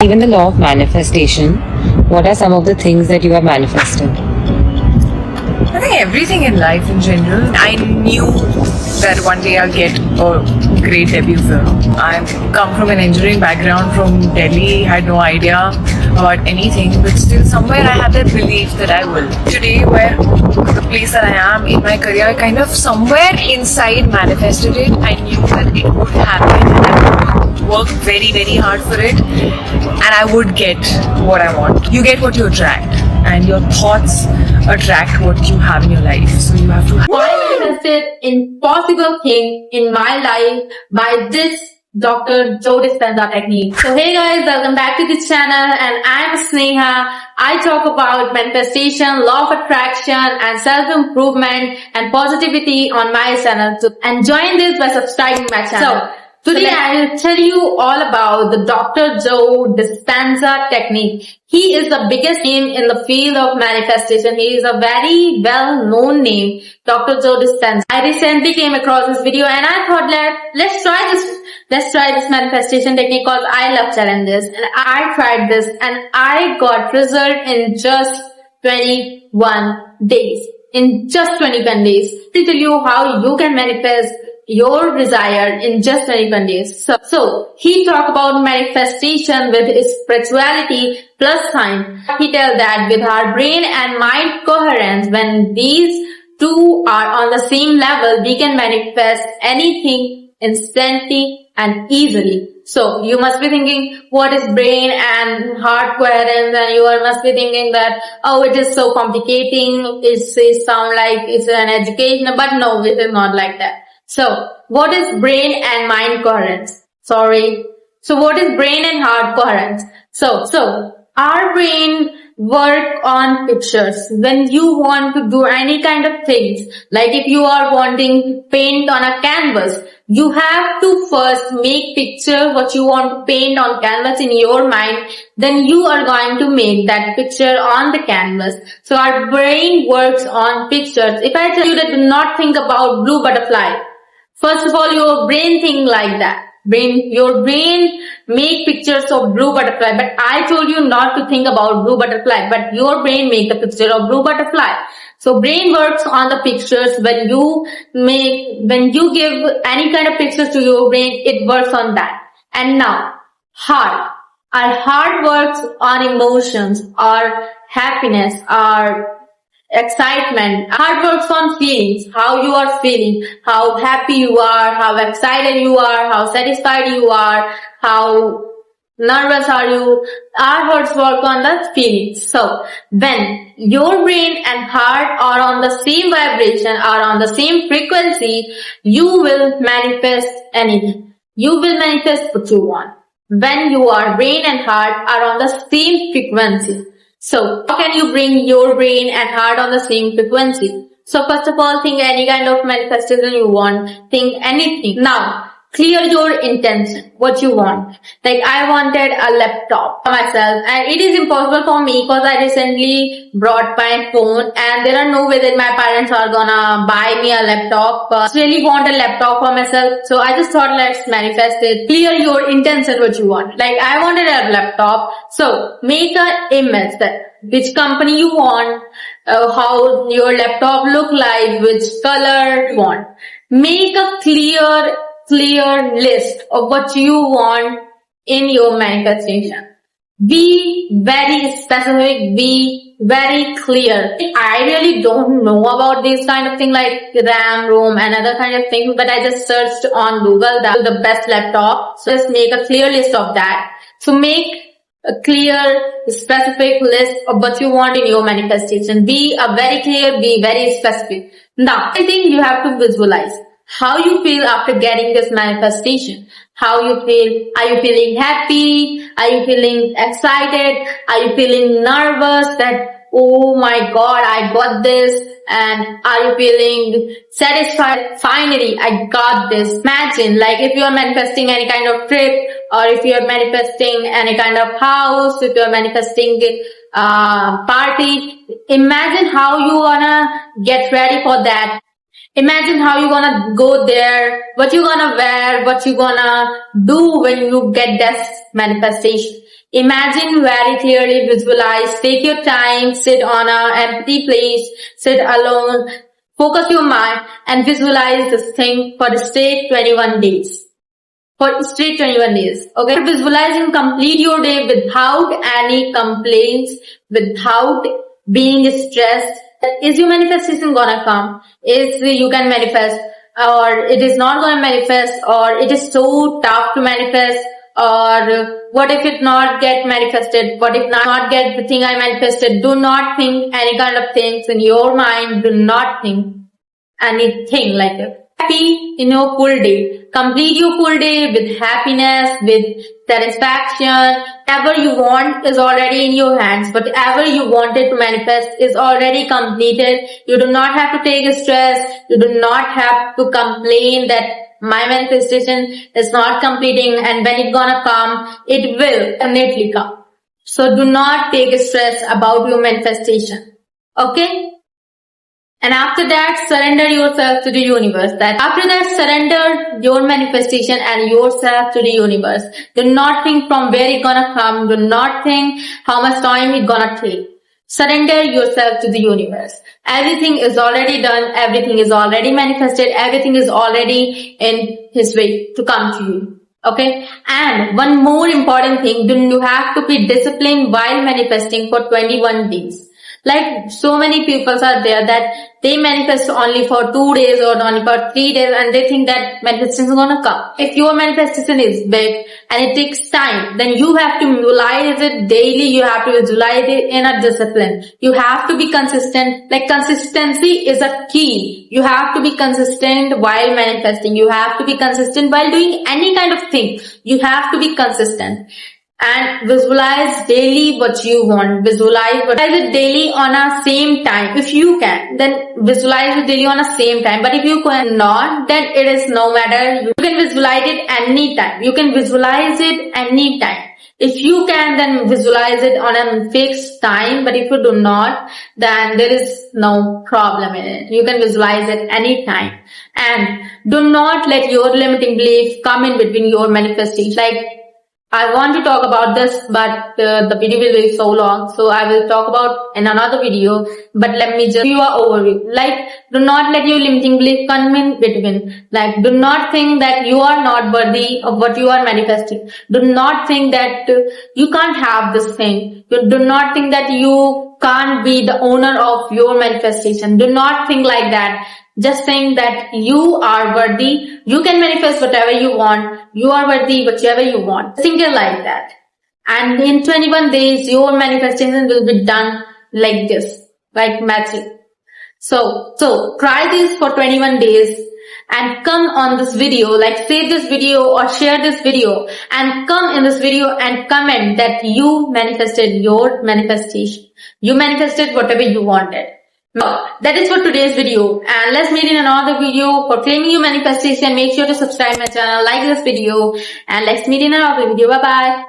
Even the law of manifestation, what are some of the things that you have manifested? I think everything in life in general. I knew that one day I'll get a great debut film. I've come from an engineering background from Delhi, had no idea about anything, but still somewhere I had that belief that I will. Today, where the place that I am in my career, kind of somewhere inside manifested it. I knew that it would happen and I would work very, very hard for it and I would get what I want. You get what you attract and your thoughts attract what you have in your life. So you have to I manifested impossible thing in my life by this Dr. Joe Dispenza technique. So hey guys, welcome back to this channel and I'm Sneha. I talk about manifestation, law of attraction and self-improvement and positivity on my channel. And join this by subscribing my channel. So today I will tell you all about the Dr. Joe Dispenza technique. He is the biggest name in the field of manifestation. He is a very well-known name, Dr. Joe Dispenza. I recently came across this video and I thought let's try this manifestation technique because I love challenges. And I tried this and I got result in just 21 days. In just 21 days. To tell you how you can manifest your desire in just 21 days. So he talk about manifestation with his spirituality plus science. He tells that with our brain and mind coherence, when these two are on the same level, we can manifest anything instantly and easily. So you must be thinking, what is brain and heart coherence? And you must be thinking that, oh, it is so complicating. It sound like it's an education, but no, it is not like that. So, what is brain and mind coherence? So what is brain and heart coherence? So, our brain work on pictures. When you want to do any kind of things, like if you are wanting paint on a canvas, you have to first make picture what you want to paint on canvas in your mind, then you are going to make that picture on the canvas. So our brain works on pictures. If I tell you that do not think about blue butterfly, first of all, your brain think like that. Your brain make pictures of blue butterfly, but I told you not to think about blue butterfly, but your brain make the picture of blue butterfly. So brain works on the pictures. When you give any kind of pictures to your brain, it works on that. And now, heart. Our heart works on emotions, our happiness, our excitement. Heart works on feelings, how you are feeling, how happy you are, how excited you are, how satisfied you are, how nervous are you. Our hearts work on the feelings. So when your brain and heart are on the same vibration, are on the same frequency, you will manifest anything. You will manifest what you want. When your brain and heart are on the same frequency. So, how can you bring your brain and heart on the same frequency? So, first of all, think any kind of manifestation you want. Think anything. Now, clear your intention. What you want. Like, I wanted a laptop for myself. And it is impossible for me because I recently brought my phone. And there are no way that my parents are gonna buy me a laptop. I really want a laptop for myself. So, I just thought, let's manifest it. Clear your intention what you want. Like, I wanted a laptop. So, make an image that which company you want, how your laptop look like, which color you want. Make a clear list of what you want in your manifestation. Be very specific, be very clear. I really don't know about these kind of things like RAM, ROM and other kind of things, but I just searched on Google the best laptop. So just make a clear list of that. So make a clear, specific list of what you want in your manifestation. Be very clear, be very specific. Now, I think you have to visualize how you feel after getting this manifestation. How you feel. Are you feeling happy? Are you feeling excited? Are you feeling nervous that, oh my God, I got this? And are you feeling satisfied? Finally, I got this. Imagine, like if you are manifesting any kind of trip, or if you are manifesting any kind of house, if you are manifesting party, imagine how you wanna get ready for that. Imagine how you're gonna go there, what you're gonna wear, what you're gonna do when you get this manifestation. Imagine very clearly, visualize, take your time, sit on an empty place, sit alone, focus your mind and visualize this thing for the straight 21 days. For straight 21 days. Okay. Visualizing complete your day without any complaints, without being stressed. Is your manifestation gonna come? Is you can manifest or it is not gonna manifest or it is so tough to manifest or what if it not get manifested? What if not get the thing I manifested? Do not think any kind of things in your mind. Do not think anything like it. Happy in your full day. Complete your full day with happiness, with satisfaction. Whatever you want is already in your hands. Whatever you wanted to manifest is already completed. You do not have to take stress. You do not have to complain that my manifestation is not completing and when it's gonna come, it will definitely come. So do not take stress about your manifestation. Okay? And after that, surrender yourself to the universe. After that, surrender your manifestation and yourself to the universe. Do not think from where it's gonna come. Do not think how much time it's gonna take. Surrender yourself to the universe. Everything is already done. Everything is already manifested. Everything is already in His way to come to you. Okay? And one more important thing, you have to be disciplined while manifesting for 21 days. Like so many people are there that they manifest only for 2 days or only for 3 days and they think that manifestation is gonna come. If your manifestation is big and it takes time, then you have to visualize it daily. You have to visualize it in a discipline. You have to be consistent. Like consistency is a key. You have to be consistent while manifesting. You have to be consistent while doing any kind of thing. You have to be consistent. And visualize daily what you want. Visualize it daily on a same time. If you can, then visualize it daily on a same time. But if you cannot, then it is no matter. You can visualize it anytime. You can visualize it anytime. If you can, then visualize it on a fixed time. But if you do not, then there is no problem in it. You can visualize it anytime. And do not let your limiting belief come in between your manifestation. Like, I want to talk about this, but the video will be so long, so I will talk about in another video, but let me just give you an overview. Like, do not let your limiting belief come in between. Like, do not think that you are not worthy of what you are manifesting. Do not think that you can't have this thing. Do not think that you can't be the owner of your manifestation. Do not think like that. Just think that you are worthy. You can manifest whatever you want. You are worthy whatever you want. Think it like that. And in 21 days, your manifestation will be done like this, like magic. So try this for 21 days and come on this video, like save this video or share this video and come in this video and comment that you manifested your manifestation. You manifested whatever you wanted. Now, that is for today's video and let's meet in another video for claiming your manifestation. Make sure to subscribe my channel, like this video and let's meet in another video. Bye bye.